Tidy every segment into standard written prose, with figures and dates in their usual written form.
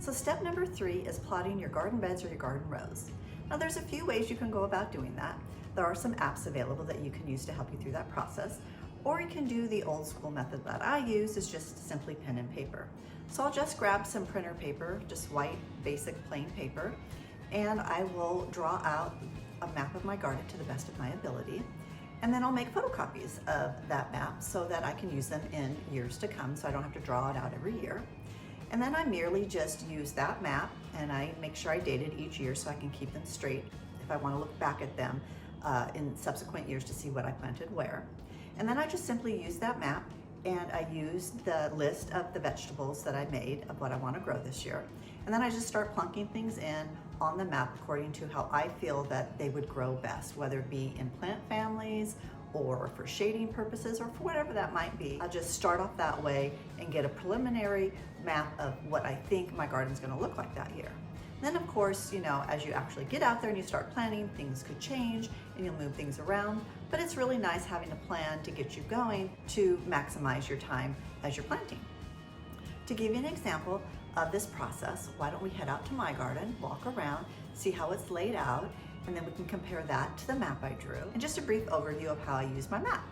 So step number 3 is plotting your garden beds or your garden rows. Now there's a few ways you can go about doing that. There are some apps available that you can use to help you through that process, or you can do the old school method that I use, is just simply pen and paper. So I'll just grab some printer paper, just white, basic, plain paper, and I will draw out a map of my garden to the best of my ability. And then I'll make photocopies of that map so that I can use them in years to come, so I don't have to draw it out every year. And then I merely just use that map, and I make sure I date it each year so I can keep them straight if I want to look back at them in subsequent years to see what I planted where. And then I just simply use that map, and I use the list of the vegetables that I made of what I want to grow this year. And then I just start plunking things in on the map according to how I feel that they would grow best, whether it be in plant families or for shading purposes or for whatever that might be. I'll just start off that way and get a preliminary map of what I think my garden's going to look like that year. Then of course, you know, as you actually get out there and you start planting, things could change and you'll move things around, but it's really nice having a plan to get you going to maximize your time as you're planting. To give you an example of this process, why don't we head out to my garden, walk around, see how it's laid out, and then we can compare that to the map I drew, and just a brief overview of how I use my map.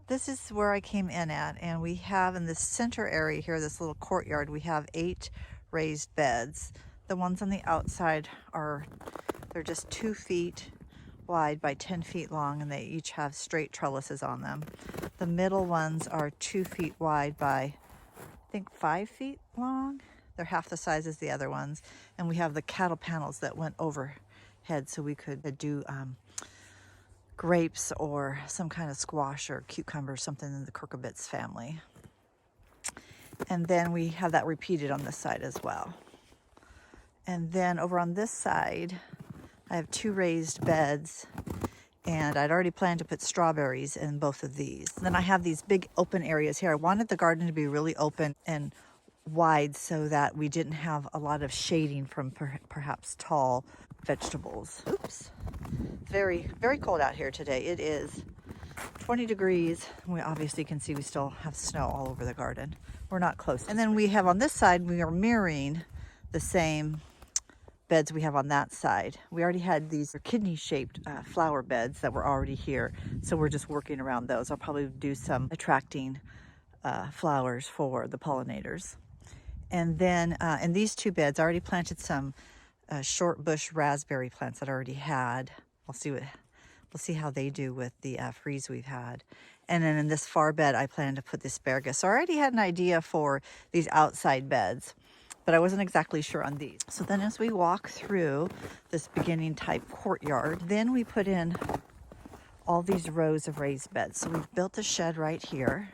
This is where I came in at, and we have in this center area here, this little courtyard, we have 8 raised beds. The ones on the outside they're just 2 feet wide by 10 feet long, and they each have straight trellises on them. The middle ones are 2 feet wide by, I think, 5 feet long. They're half the size as the other ones. And we have the cattle panels that went overhead so we could do grapes or some kind of squash or cucumber, something in the cucurbits family. And then we have that repeated on this side as well. And then over on this side, I have 2 raised beds, and I'd already planned to put strawberries in both of these. And then I have these big open areas here. I wanted the garden to be really open and wide so that we didn't have a lot of shading from perhaps tall vegetables. Oops. Very, very cold out here today. It is 20 degrees. We obviously can see we still have snow all over the garden. We're not close. And then we have on this side, we are mirroring the same beds we have on that side. We already had these kidney-shaped flower beds that were already here, so we're just working around those. I'll probably do some attracting flowers for the pollinators. And then in these 2 beds, I already planted some short bush raspberry plants that I already had. We'll see how they do with the freeze we've had. And then in this far bed, I plan to put the asparagus. So I already had an idea for these outside beds, but I wasn't exactly sure on these. So then as we walk through this beginning type courtyard, then we put in all these rows of raised beds. So we've built the shed right here,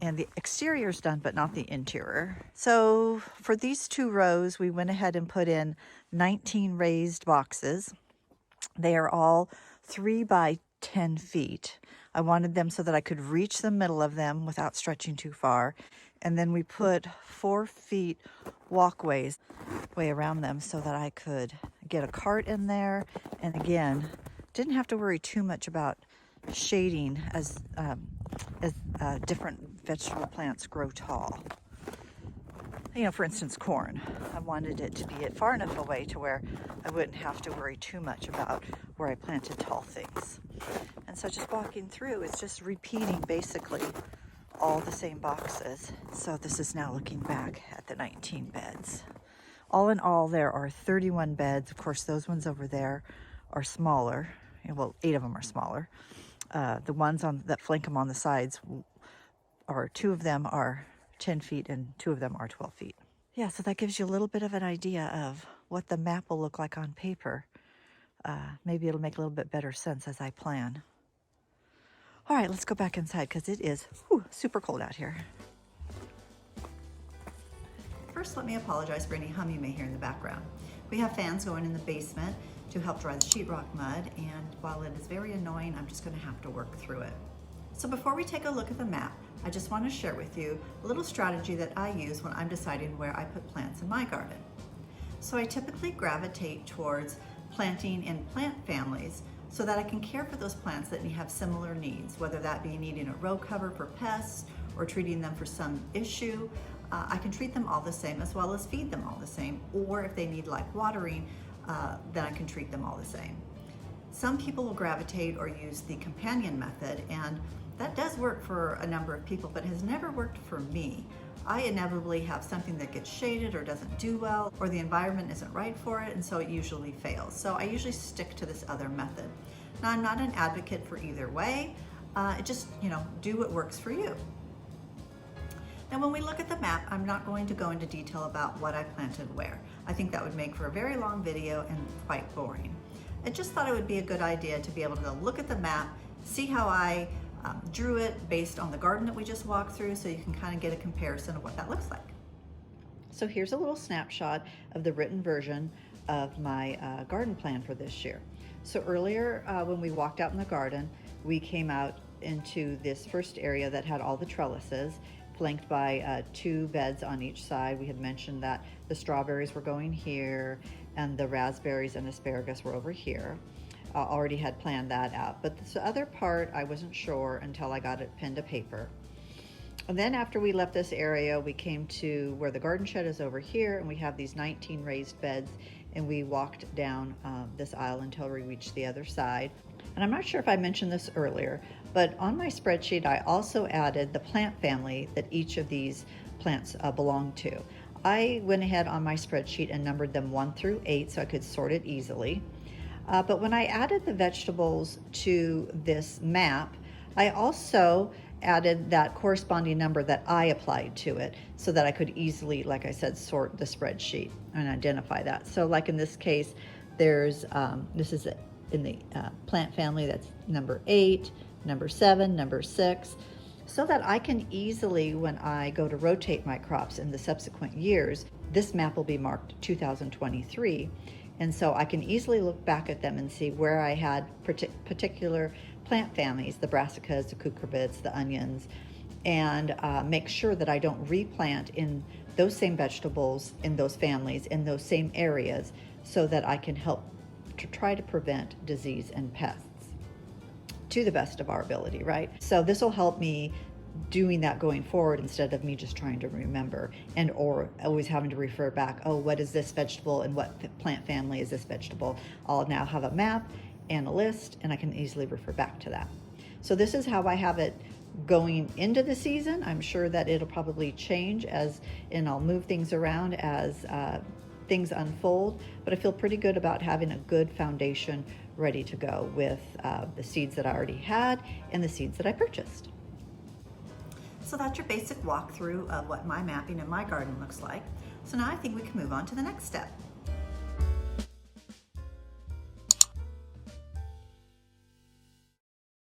and the exterior's done, but not the interior. So for these 2 rows, we went ahead and put in 19 raised boxes. They are all 3 by 10 feet. I wanted them so that I could reach the middle of them without stretching too far. And then we put 4 feet walkways way around them so that I could get a cart in there. And again, didn't have to worry too much about shading as different vegetable plants grow tall. You know, for instance, corn. I wanted it to be far enough away to where I wouldn't have to worry too much about where I planted tall things. And so just walking through, it's just repeating basically all the same boxes. So this is now looking back at the 19 beds. All in all, there are 31 beds. Of course, those ones over there are smaller. Well, 8 of them are smaller. The ones that flank them on the sides are 2 of them are 10 feet and 2 of them are 12 feet. Yeah, so that gives you a little bit of an idea of what the map will look like on paper. Maybe it'll make a little bit better sense as I plan. All right, let's go back inside because it is super cold out here. First, let me apologize for any hum you may hear in the background. We have fans going in the basement to help dry the sheetrock mud, and while it is very annoying, I'm just going to have to work through it. So before we take a look at the map, I just want to share with you a little strategy that I use when I'm deciding where I put plants in my garden. So I typically gravitate towards planting in plant families so that I can care for those plants that may have similar needs, whether that be needing a row cover for pests or treating them for some issue. I can treat them all the same as well as feed them all the same, or if they need like watering, then I can treat them all the same. Some people will gravitate or use the companion method, and that does work for a number of people, but has never worked for me. I inevitably have something that gets shaded or doesn't do well, or the environment isn't right for it, and so it usually fails. So I usually stick to this other method. Now, I'm not an advocate for either way. Just, do what works for you. Now, when we look at the map, I'm not going to go into detail about what I planted where. I think that would make for a very long video and quite boring. I just thought it would be a good idea to be able to look at the map, see how I drew it based on the garden that we just walked through, so you can kind of get a comparison of what that looks like. So here's a little snapshot of the written version of my garden plan for this year. So earlier when we walked out in the garden, we came out into this first area that had all the trellises, flanked by 2 beds on each side. We had mentioned that the strawberries were going here and the raspberries and asparagus were over here. Already had planned that out, but this other part I wasn't sure until I got it pen to paper. And then after we left this area, we came to where the garden shed is over here, and we have these 19 raised beds, and we walked down this aisle until we reached the other side. And I'm not sure if I mentioned this earlier, but on my spreadsheet I also added the plant family that each of these plants belong to. I went ahead on my spreadsheet and numbered them 1 through 8 so I could sort it easily. But when I added the vegetables to this map, I also added that corresponding number that I applied to it so that I could easily, like I said, sort the spreadsheet and identify that. So like in this case, there's, this is in the plant family, that's number 8, number 7, number 6, so that I can easily, when I go to rotate my crops in the subsequent years, this map will be marked 2023. And so I can easily look back at them and see where I had particular plant families, the brassicas, the cucurbits, the onions, and make sure that I don't replant in those same vegetables, in those families, in those same areas, so that I can help to try to prevent disease and pests to the best of our ability, right? So this will help me doing that going forward instead of me just trying to remember or always having to refer back, oh, what is this vegetable and what plant family is this vegetable? I'll now have a map and a list, and I can easily refer back to that. So this is how I have it going into the season. I'm sure that it'll probably change and I'll move things around as things unfold, but I feel pretty good about having a good foundation ready to go with the seeds that I already had and the seeds that I purchased. So that's your basic walkthrough of what my mapping in my garden looks like. So now I think we can move on to the next step.